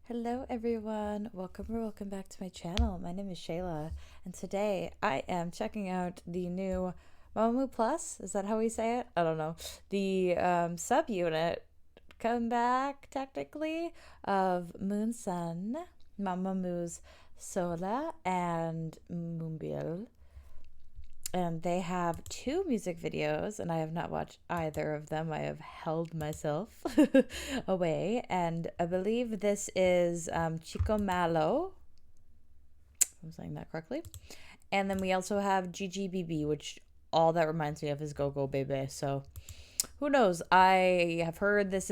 Hello everyone, welcome back to my channel. My name is Shayla, and today I am checking out the new MAMAMOO Plus. Is that how we say it? I don't know. The subunit comeback, technically, of Moon Sun, MAMAMOO's Sola, and Moonbyul. And they have two music videos, and I have not watched either of them. I have held myself away, and I believe this is CHICO Malo, if I'm saying that correctly. And then we also have GGBB, which all that reminds me of is GGBB. So who knows? I have heard this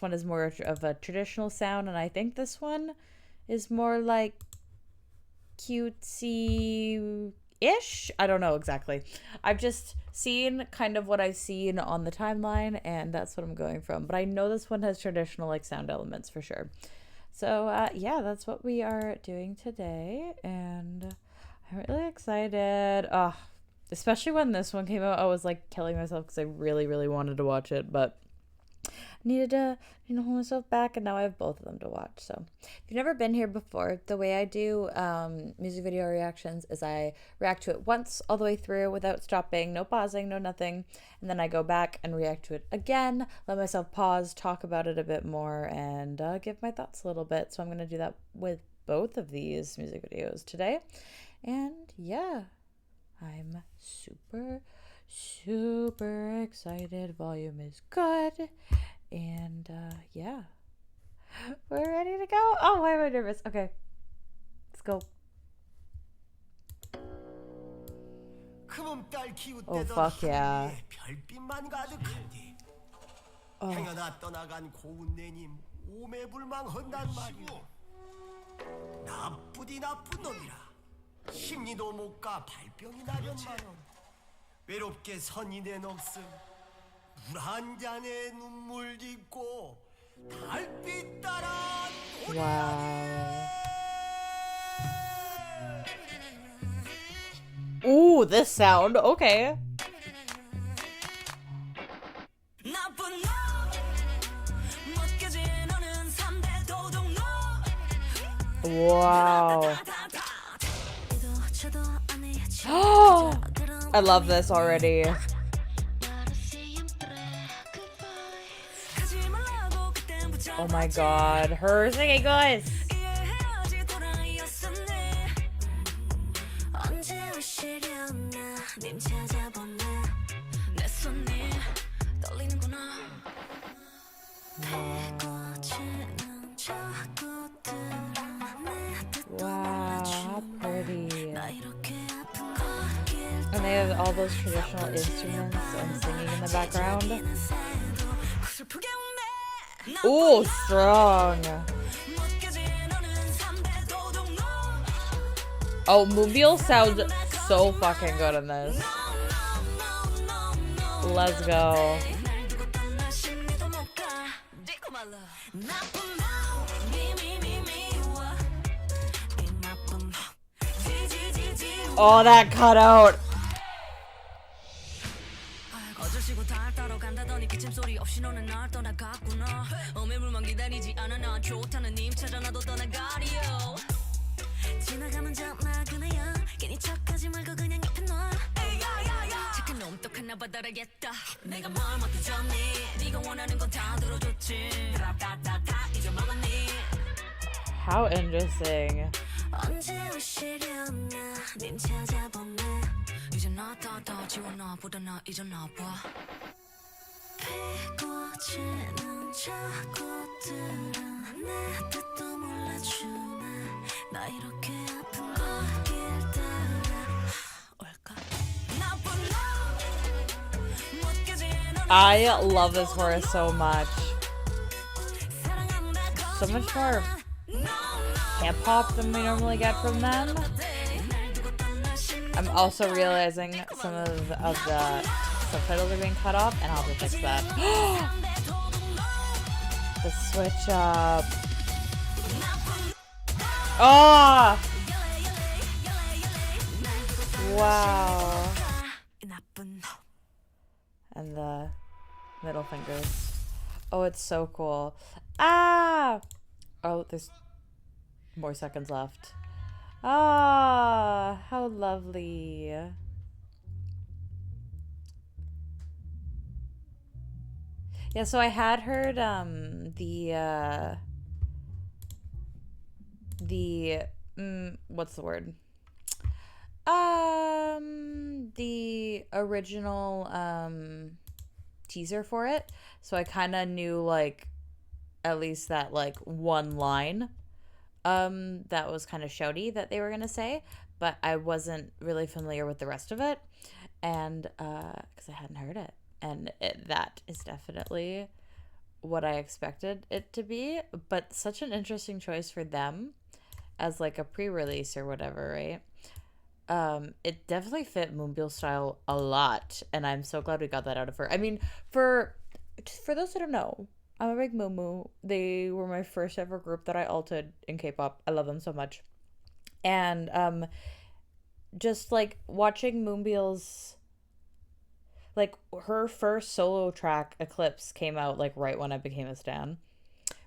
one is more of a traditional sound, and I think this one is more like cutesy ish. I don't know exactly. I've just seen kind of what I've seen on the timeline, and that's what I'm going from. But I know this one has traditional like sound elements for sure. So yeah, that's what we are doing today, and I'm really excited. Oh, especially when this one came out, I was like killing myself because I really wanted to watch it, but needed to hold myself back, and now I have both of them to watch. So if you've never been here before, the way I do music video reactions is I react to it once all the way through without stopping, no pausing, no nothing, and then I go back and react to it again, let myself pause, talk about it a bit more, and give my thoughts a little bit. So I'm going to do that with both of these music videos today. And yeah, I'm super excited. Volume is good. And yeah, we're ready to go. Oh, why am I nervous? Okay, let's go. Oh, fuck yeah. 행여나 떠나간 고운내님 오매불망한단 말이오. 나쁘디 나쁜 놈이라 심리도 못 가 발병이 나련마는 외롭게 선인의 녹슨 물 한 잔에 눈물 짓고 달빛 따라 Wow. Ooh, this sound. Okay. Wow. I love this already. Oh my god, her singing, guys. Wow, how pretty. And they have all those traditional instruments and singing in the background. Ooh, strong. Oh, Moonbyul sounds so fucking good in this. Let's go. Oh, that cutout. How interesting. I love this chorus so much. So much more hip-hop than we normally get from them. I'm also realizing some of the subtitles are being cut off, and I'll just fix that. The switch up. Oh! Wow. And the middle fingers. Oh, it's so cool. Ah! Oh, there's More seconds left. Ah, how lovely. Yeah, so I had heard the what's the word? The original teaser for it. So I kind of knew like at least that like one line that was kind of shouty that they were going to say, but I wasn't really familiar with the rest of it, and cuz I hadn't heard it. And that is definitely what I expected it to be, but such an interesting choice for them as like a pre-release or whatever, right? It definitely fit Moonbyul's style a lot, and I'm so glad we got that out of her. I mean, for those that don't know, I'm a big MAMAMOO. They were my first ever group that I alted in K-pop. I love them so much, and just like watching Moonbyul's, like her first solo track Eclipse came out like right when I became a stan,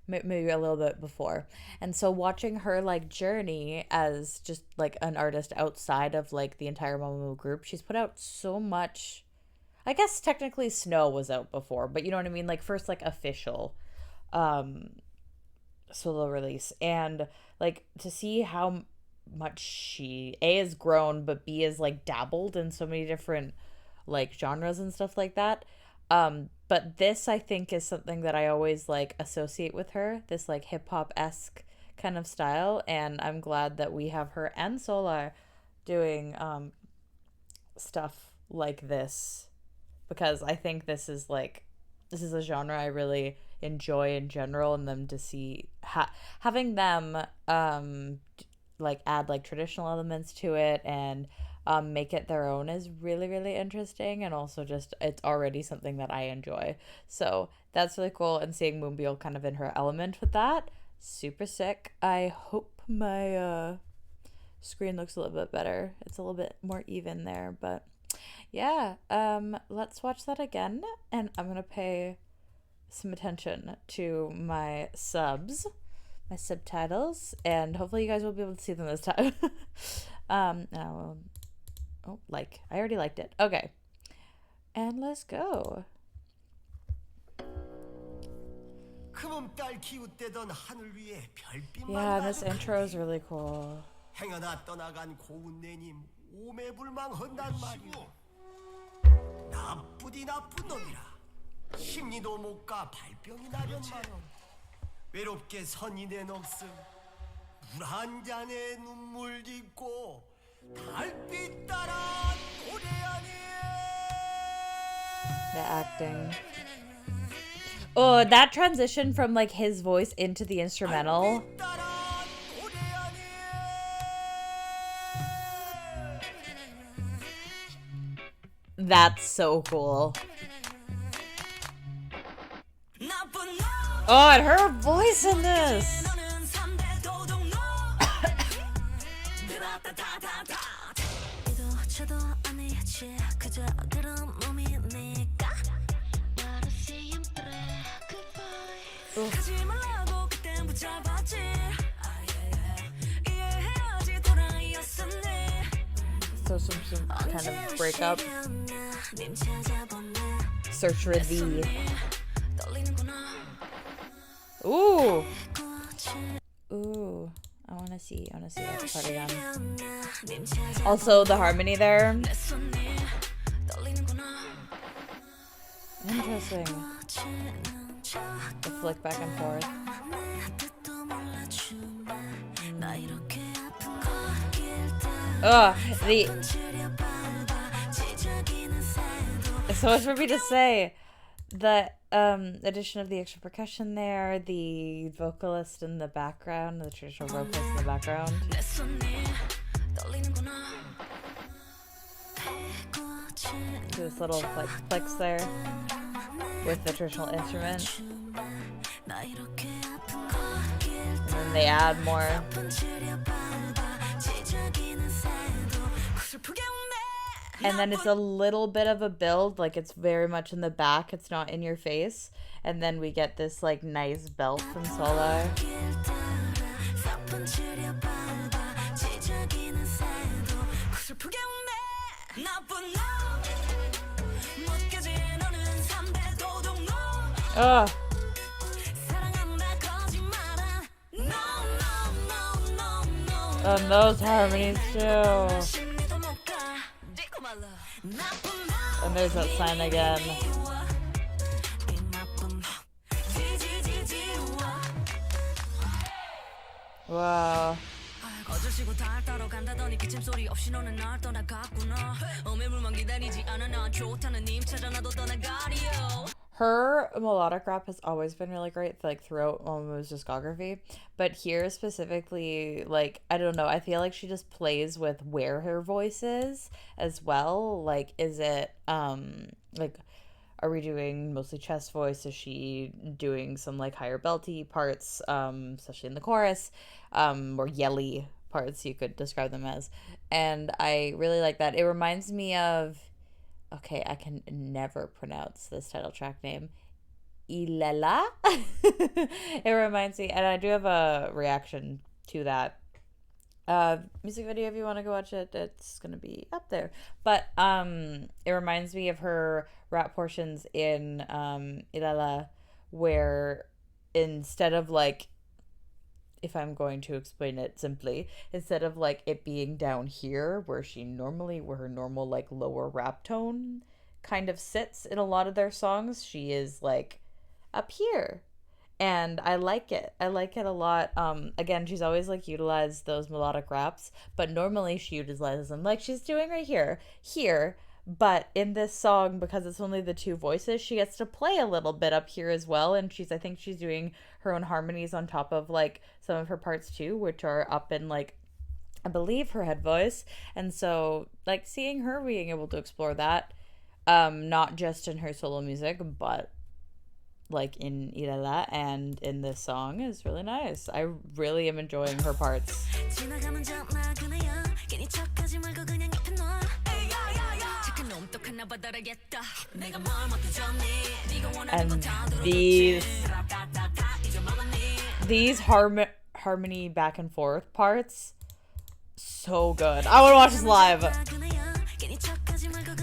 maybe a little bit before. And so watching her like journey as just like an artist outside of like the entire Mamamoo group, she's put out so much. I guess technically Snow was out before, but you know what I mean, like first like official solo release. And like to see how much she A is grown, but B is like dabbled in so many different like genres and stuff like that. But this I think is something that I always like associate with her, this like hip hop esque kind of style, and I'm glad that we have her and Solar doing stuff like this, because I think this is a genre I really enjoy in general, and them to see having them like add like traditional elements to it and make it their own is really, really interesting, and also just it's already something that I enjoy. So that's really cool, and seeing Moonbyul kind of in her element with that, super sick. I hope my screen looks a little bit better. It's a little bit more even there, but yeah, let's watch that again, and I'm gonna pay some attention to my subtitles, and hopefully you guys will be able to see them this time. And I will. Oh, I already liked it. Okay. And let's go. Yeah, this intro is really cool. 행여나 떠나간 고운내님 오매불망한단 말이오. 나쁘디 나쁜 놈이라. 심리도 못 가 발병이 나련마는 외롭게 선인의 넋음 물 한 잔에 눈물 짓고 달빛 따라 노래하니. The acting. Oh, that transition from like his voice into the instrumental. That's so cool. Oh, and her voice in this. So some kind of breakup. Search for thee. Ooh. Ooh. I wanna see that part again. Also the harmony there. Interesting. The flick back and forth. Ugh, so much for me to say. The addition of the extra percussion there, the vocalist in the background, the traditional vocalist in the background. This little like clicks there with the traditional instrument. And then they add more. And then it's a little bit of a build, like it's very much in the back, it's not in your face. And then we get this like nice belt from Solar. Ugh. And those harmonies too. And there's that sign again. Wow. Her melodic rap has always been really great, like throughout MAMAMOO's discography. But here specifically, like, I don't know, I feel like she just plays with where her voice is as well. Like, is it like, are we doing mostly chest voice? Is she doing some like higher belty parts, especially in the chorus, or yelly parts you could describe them as? And I really like that. It reminds me of, okay, I can never pronounce this title track name. Ilela. It reminds me, and I do have a reaction to that music video. If you want to go watch it, it's gonna be up there. But it reminds me of her rap portions in Ilela, where instead of like, if I'm going to explain it simply, instead of like it being down here where her normal like lower rap tone kind of sits in a lot of their songs, she is like up here. And I like it. I like it a lot. Again, she's always like utilized those melodic raps, but normally she utilizes them like she's doing right here. But in this song, because it's only the two voices, she gets to play a little bit up here as well. And I think she's doing her own harmonies on top of like some of her parts too, which are up in like, I believe, her head voice. And so like seeing her being able to explore that, not just in her solo music, but like in Ilela and in this song is really nice. I really am enjoying her parts. And these harmony back and forth parts, so good. I want to watch this live.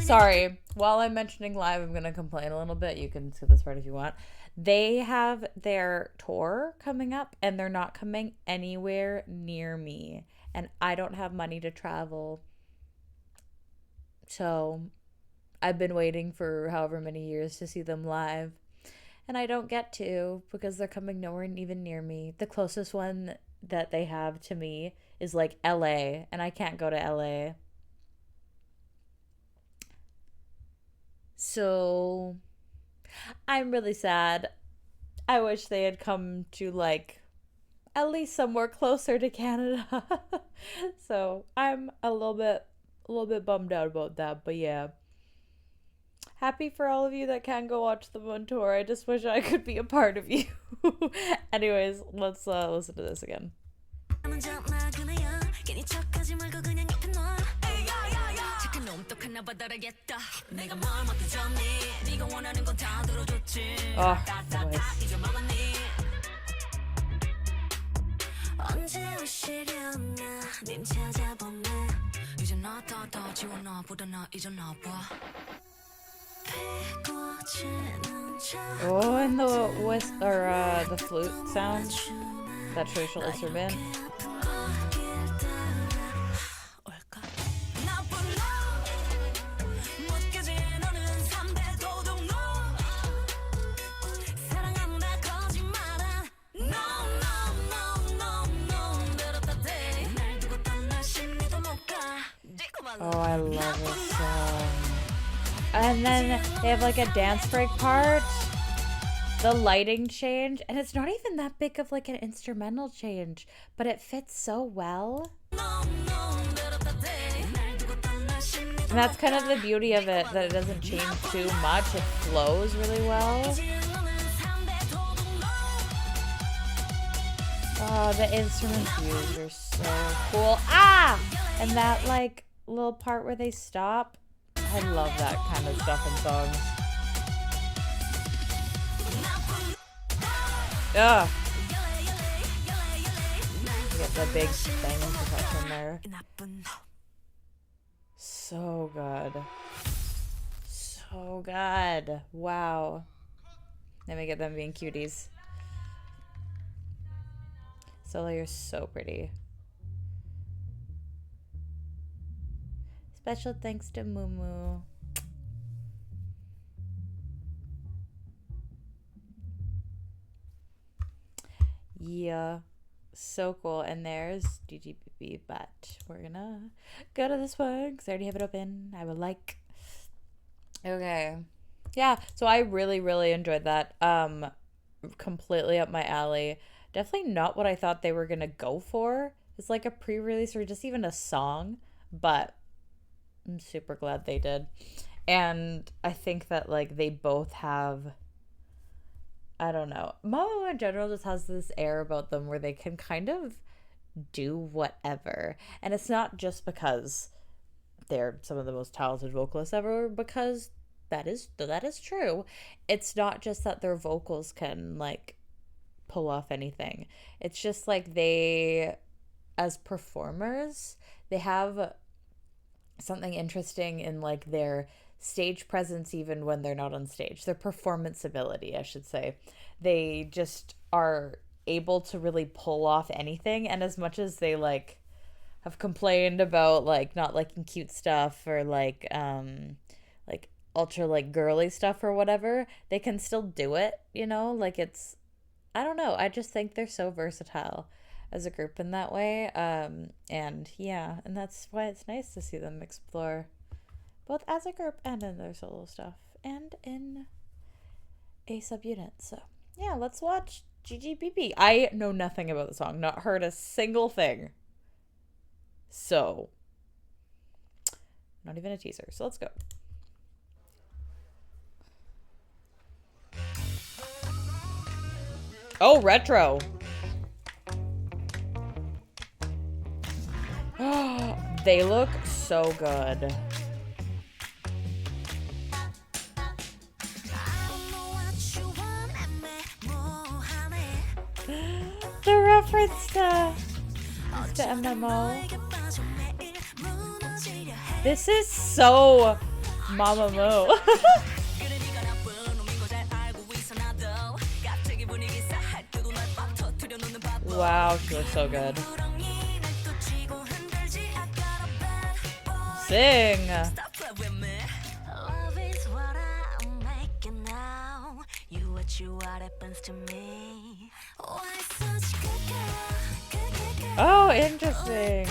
Sorry, while I'm mentioning live, I'm gonna complain a little bit. You can skip this part if you want. They have their tour coming up, and they're not coming anywhere near me, and I don't have money to travel. So I've been waiting for however many years to see them live, and I don't get to because they're coming nowhere even near me. The closest one that they have to me is like LA, and I can't go to LA. So I'm really sad. I wish they had come to like at least somewhere closer to Canada. So I'm a little bit bummed out about that, but yeah. Happy for all of you that can go watch them on tour. I just wish I could be a part of you. Anyways, let's listen to this again. Oh, oh, and the flute sound, that traditional instrument. Oh, I love this song. And then they have like a dance break part, the lighting change, and it's not even that big of like an instrumental change, but it fits so well. And that's kind of the beauty of it, that it doesn't change too much. It flows really well. Oh, the instruments used are so cool. Ah! And that like little part where they stop. I love that kind of stuff in songs. Ugh. get the big banging percussion there. So good. So good. Wow. Then we get them being cuties. Solo, you're so pretty. Special thanks to Mumu. Yeah. So cool. And there's GGBB, but we're gonna go to this one because I already have it open. I would like. Okay. Yeah, so I really, really enjoyed that. Completely up my alley. Definitely not what I thought they were gonna go for. It's like a pre-release or just even a song, but I'm super glad they did. And I think that like they both have, I don't know. MAMAMOO in general just has this air about them where they can kind of do whatever. And it's not just because they're some of the most talented vocalists ever, because that is true. It's not just that their vocals can like pull off anything. It's just like they, as performers, they have something interesting in like their stage presence even when they're not on stage. Their performance ability, I should say. They just are able to really pull off anything, and as much as they like have complained about like not liking cute stuff or like ultra like girly stuff or whatever, they can still do it, you know? Like it's, I don't know, I just think they're so versatile as a group in that way. And yeah, and that's why it's nice to see them explore both as a group and in their solo stuff and in a subunit. So yeah, let's watch GGBB. I know nothing about the song, not heard a single thing. So, not even a teaser. So let's go. Oh, retro. They look so good. The reference to MMO. This is so MAMAMOO. Wow, she looks so good. Sing. Oh, interesting.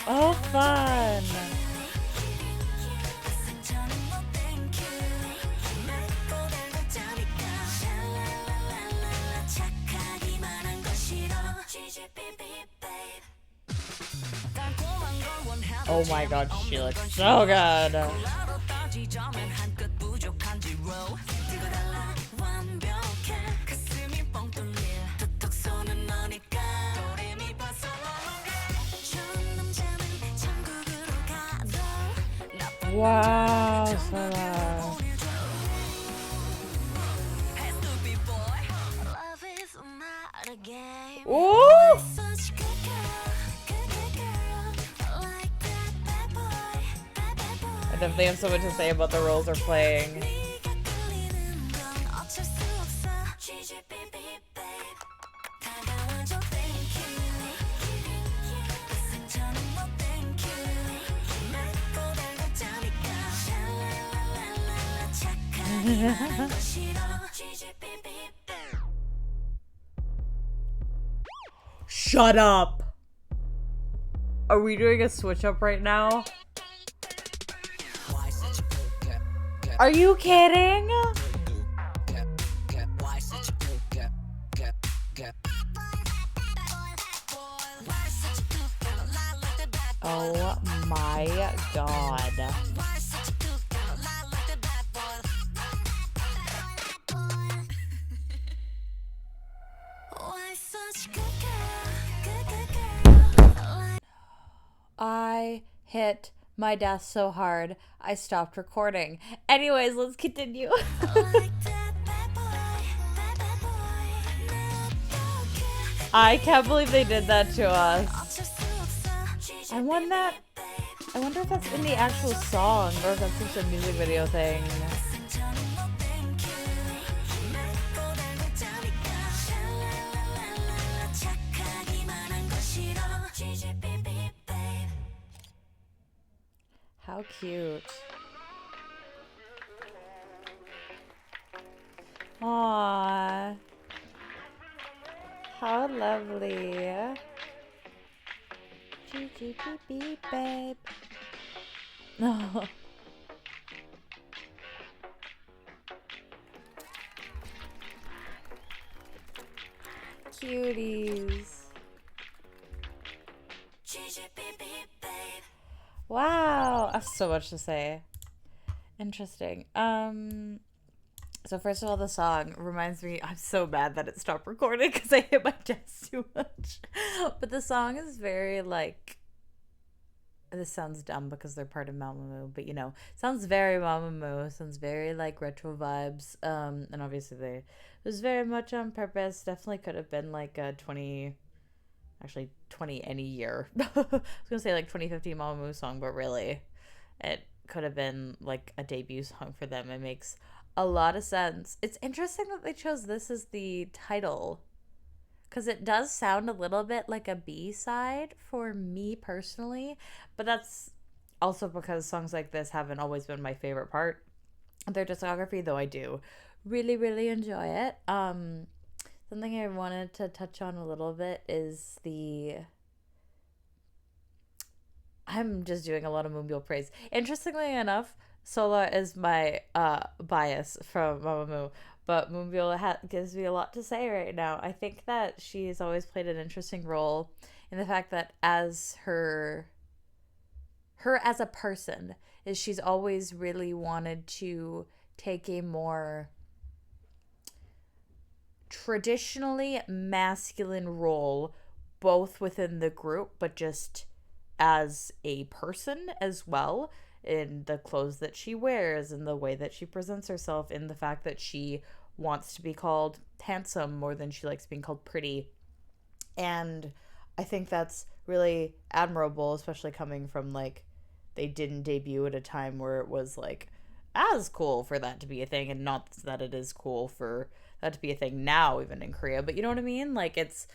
Oh, fun. Oh my god, she looks so good. Wow, so loud. Ooh! I definitely have so much to say about the roles they're playing. Shut up! Are we doing a switch up right now? Are you kidding? Oh my god. I hit My death so hard, I stopped recording. Anyways, let's continue. I can't believe they did that to us. I won that. I wonder if that's in the actual song or if that's just a music video thing. How cute. Aww. How lovely. GGBB, babe. Oh. Cuties. Wow. I have so much to say. Interesting. So first of all, the song reminds me, I'm so mad that it stopped recording because I hit my desk too much. But the song is very like, this sounds dumb because they're part of MAMAMOO, but sounds very MAMAMOO, sounds very like retro vibes. And obviously it was very much on purpose. Definitely could have been like a 20 any year. I was gonna say like 2015 MAMAMOO song, but really, it could have been like a debut song for them. It makes a lot of sense. It's interesting that they chose this as the title because it does sound a little bit like a B-side for me personally, but that's also because songs like this haven't always been my favorite part of their discography, though I do really, really enjoy it. Something I wanted to touch on a little bit is I'm just doing a lot of Moonbyul praise. Interestingly enough, Sola is my bias from Mamamoo, but Moonbyul gives me a lot to say right now. I think that she's always played an interesting role in the fact that as her as a person is she's always really wanted to take a more traditionally masculine role both within the group but just as a person as well, in the clothes that she wears, in the way that she presents herself, in the fact that she wants to be called handsome more than she likes being called pretty. And I think that's really admirable, especially coming from like they didn't debut at a time where it was like as cool for that to be a thing, and not that it is cool for that to be a thing now even in Korea, but you know what I mean? Like it's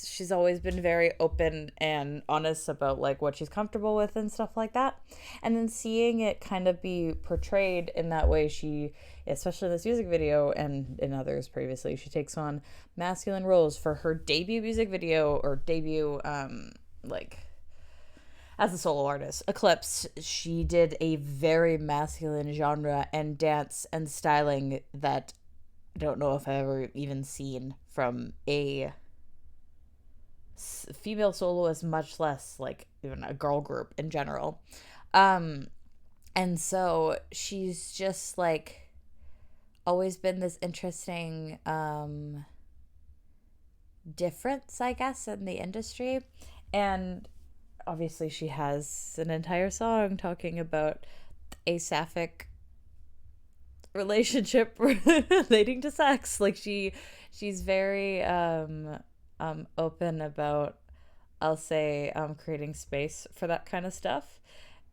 she's always been very open and honest about like what she's comfortable with and stuff like that. And then seeing it kind of be portrayed in that way, she, especially in this music video and in others previously, she takes on masculine roles for her debut music video or debut like as a solo artist, Eclipse. She did a very masculine genre and dance and styling that I don't know if I've ever even seen from a female soloist, much less like even a girl group in general. And so she's just like always been this interesting difference, I guess, in the industry. And obviously she has an entire song talking about a sapphic relationship relating to sex. Like she's very open about, I'll say, creating space for that kind of stuff.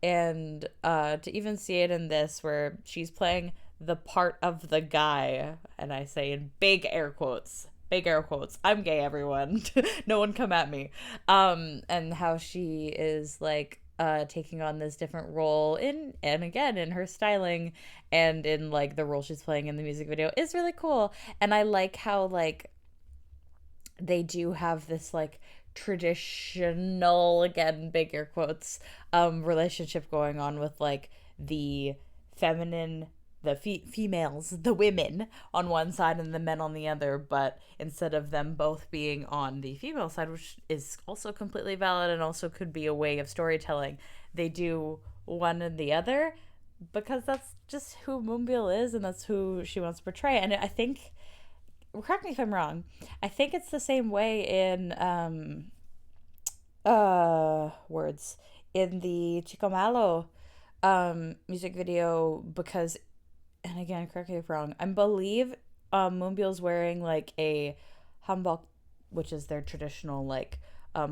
And to even see it in this where she's playing the part of the guy, and I say in big air quotes, I'm gay, everyone. No one come at me. And how she is like taking on this different role and again in her styling and in like the role she's playing in the music video is really cool. And I like how like they do have this like traditional, again big air quotes, relationship going on with like the feminine, the females, the women on one side and the men on the other, but instead of them both being on the female side, which is also completely valid and also could be a way of storytelling, they do one and the other because that's just who Moonbyul is and that's who she wants to portray. And I think, correct me if I'm wrong, I think it's the same way in words in the Chico Malo music video because, and again, correct me if I'm wrong, I believe Moonbyul's wearing like a hanbok, which is their traditional like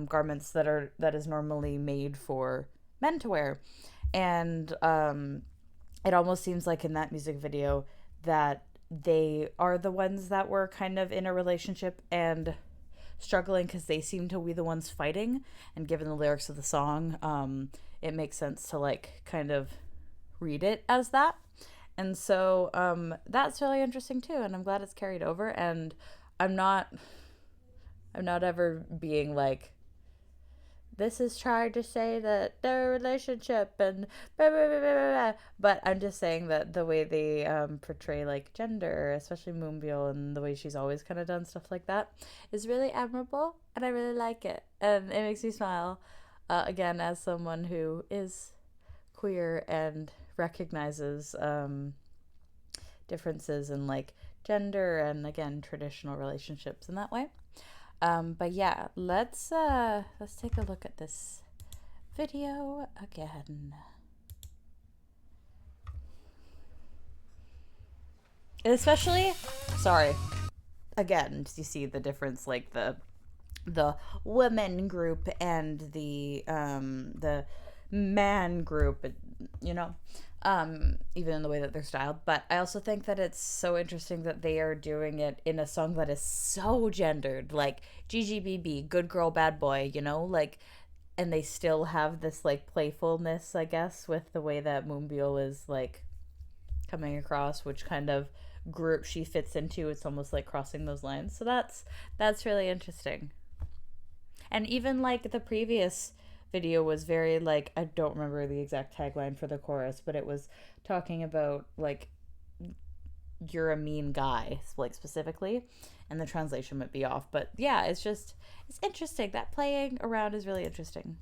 garments that is normally made for men to wear, and it almost seems like in that music video that they are the ones that were kind of in a relationship and struggling because they seem to be the ones fighting. And given the lyrics of the song, it makes sense to like kind of read it as that. And so that's really interesting too, and I'm glad it's carried over. And I'm not ever being like, this is trying to say that their relationship and blah, blah, blah, blah, blah. But I'm just saying that the way they portray like gender, especially Moonbyul, and the way she's always kind of done stuff like that is really admirable, and I really like it, and it makes me smile. Again, as someone who is queer and recognizes differences in like gender and, again, traditional relationships in that way. But yeah, let's take a look at this video again. And especially, sorry, again, you see the difference, like the women group and the man group, you know, even in the way that they're styled. But I also think that it's so interesting that they are doing it in a song that is so gendered, like GGBB, good girl, bad boy, you know, like, and they still have this like playfulness, I guess, with the way that Moonbyul is like coming across, which kind of group she fits into. It's almost like crossing those lines. So that's really interesting. And even like the previous video was very like, I don't remember the exact tagline for the chorus, but it was talking about like, you're a mean guy, like specifically, and the translation might be off, but yeah, it's interesting. That playing around is really interesting.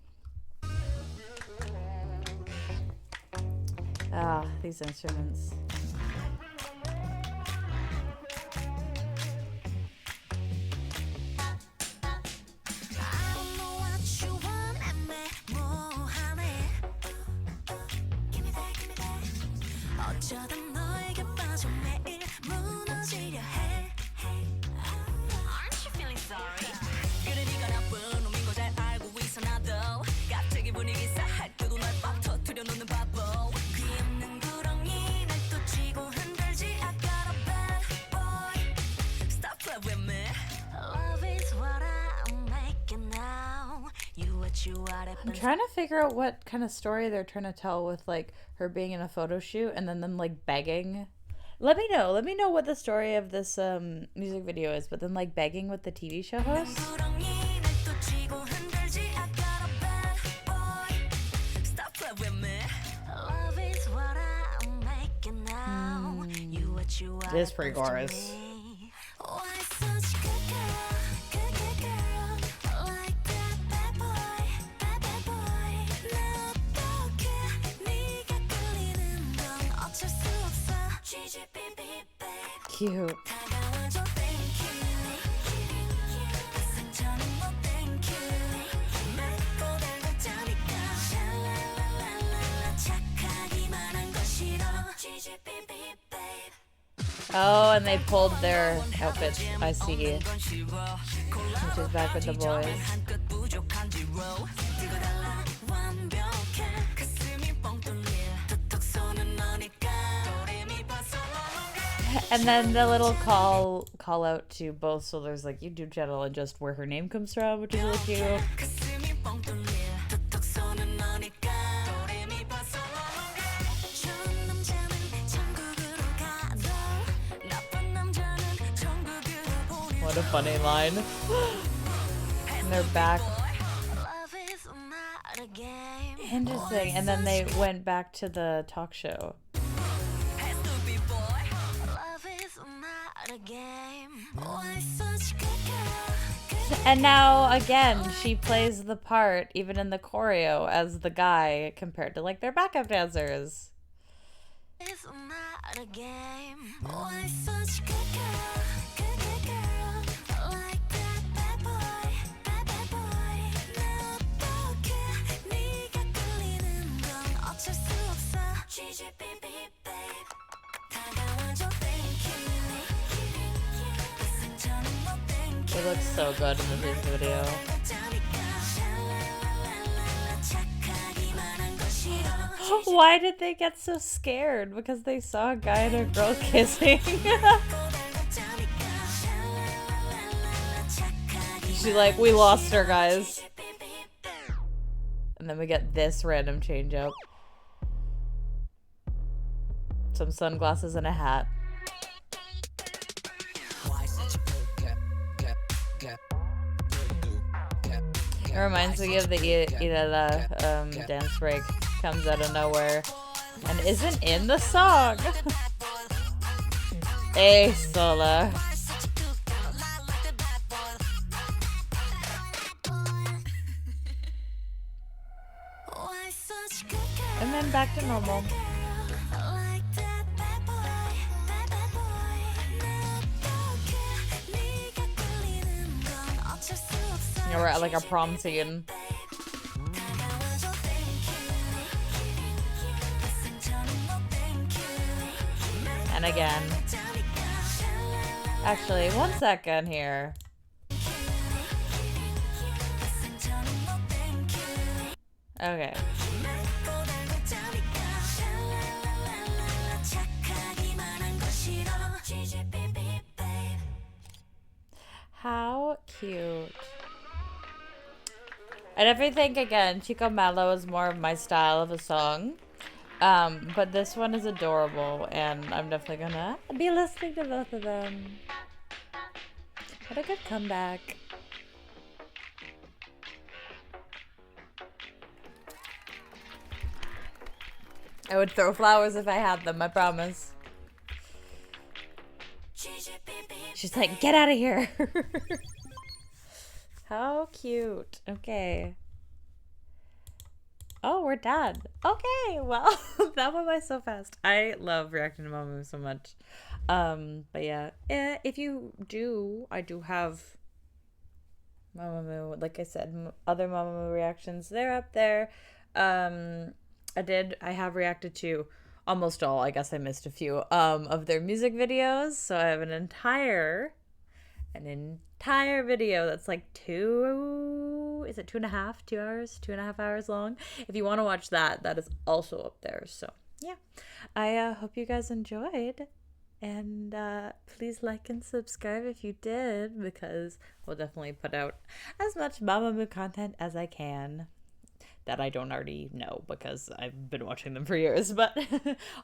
These instruments. I'm trying to figure out what kind of story they're trying to tell with like her being in a photo shoot and then them like begging. Let me know what the story of this music video is, but then like begging with the TV show host. It is pretty gorgeous. Cute. Oh, and they pulled their outfits. I see. Which is back with the boys. And then the little call out to both, so there's like YouTube channel and just where her name comes from, which is really cute. What a funny line. And they're back. Interesting. And then they went back to the talk show. And now again she plays the part even in the choreo as the guy compared to like their backup dancers. It looks so good in the music video. Why did they get so scared? Because they saw a guy and a girl kissing. She's like, we lost her, guys. And then we get this random change up. Some sunglasses and a hat. It reminds me of the Irala dance break. Comes out of nowhere and isn't in the song. Hey, Sola. And then back to normal. Yeah, we're at like a prom scene. And again. Actually, 1 second here. Okay. How cute. I definitely think, again, Chico Malo is more of my style of a song. But this one is adorable, and I'm definitely gonna be listening to both of them. What a good comeback. I would throw flowers if I had them, I promise. She's like, get out of here. How cute. Okay. Oh, we're done. Okay, well, that went by so fast. I love reacting to MAMAMOO so much. But yeah, if you do, I do have MAMAMOO, like I said, other MAMAMOO reactions. They're up there. I have reacted to almost all, I guess I missed a few, of their music videos. So I have an entire video that's like 2.5 hours long. If you want to watch that, that is also up there. So yeah, I hope you guys enjoyed, and please like and subscribe if you did, because we'll definitely put out as much MAMAMOO content as I can that I don't already know, because I've been watching them for years, but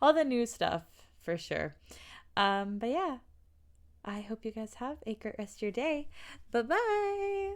all the new stuff for sure. But yeah, I hope you guys have a great rest of your day. Bye-bye.